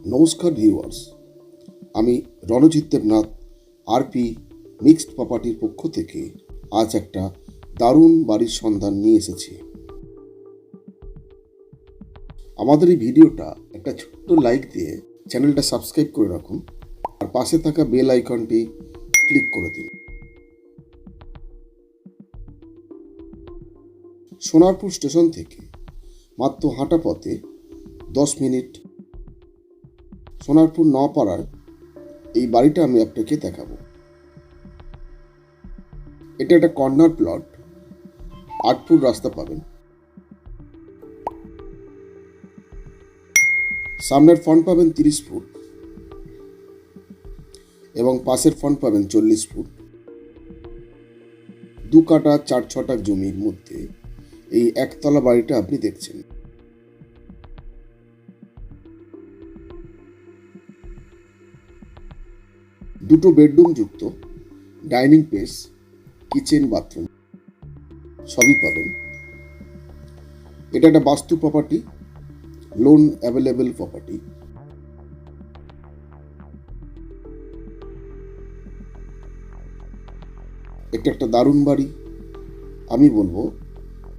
নমস্কার ভিউয়ার্স, আমি Ranjit Debnath RP mixed প্রপার্টির পক্ষ থেকে আজ একটা দারুণ বাড়ির সন্ধান নিয়ে এসেছি। আমাদের এই ভিডিওটা একটা ছোট্ট লাইক দিয়ে চ্যানেলটা সাবস্ক্রাইব করে রাখুন আর পাশে থাকা বেল আইকনটি ক্লিক করে দিন। সোনারপুর স্টেশন থেকে মাত্র হাঁটা পথে 10 মিনিট সোনারপুর নপাড়ার এই বাড়িটা আমি আপনাকে দেখাবো। এটা একটা কর্নার প্লট, 8 ফুট রাস্তা পাবেন। সামনের ফ্রন্ট পাবেন 30 ফুট এবং পাশের ফ্রন্ট পাবেন 40 ফুট। 2 কাঠা 4-6 জমির মধ্যে এই একতলা বাড়িটা আপনি দেখছেন। দুটো বেডরুম যুক্ত ডাইনিং স্পেস, কিচেন, বাথরুম সবই পাবেন। এটা একটা বাস্তু প্রপার্টি, লোন অ্যাভেলেবল প্রপার্টি। এটা একটা দারুণ বাড়ি, আমি বলবো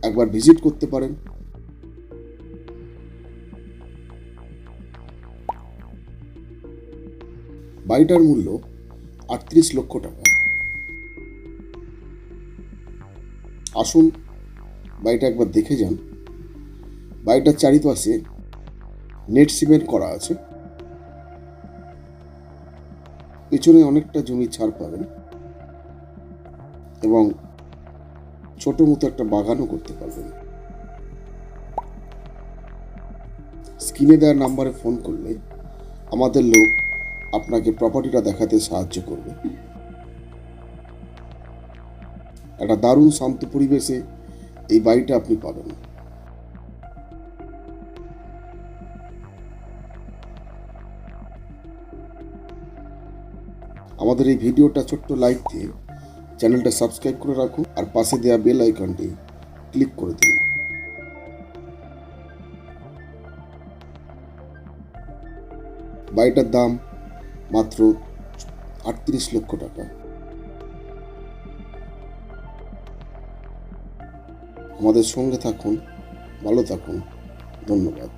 একবার ভিজিট করতে পারেন। বাড়িটার মূল্য 38 লক্ষ টাকা। আসুন বাড়িটা একবার দেখে যান। বাড়িটার চারিপাশে নেট সিমেন্ট করা আছে, পেছনে অনেকটা জমি ছাড় পাবেন এবং ছোট মতো একটা বাগানও করতে পারবেন। স্ক্রিনে দেওয়া নাম্বারে ফোন করলে আমাদের লোক আপনাকে প্রপার্টিটা দেখাতে সাহায্য করবে। একটা দারুণ শান্ত পরিবেশে এই বাড়িটা আপনি পাবেন। আমাদের এই ভিডিওটা ছোট্ট লাইক দিয়ে চ্যানেলটা সাবস্ক্রাইব করে রাখুন আর পাশে দেওয়া বেল আইকনটি ক্লিক করে দিন। বাড়িটার দাম মাত্র 38 লক্ষ টাকা। আমাদের সঙ্গে থাকুন, ভালো থাকুন, ধন্যবাদ।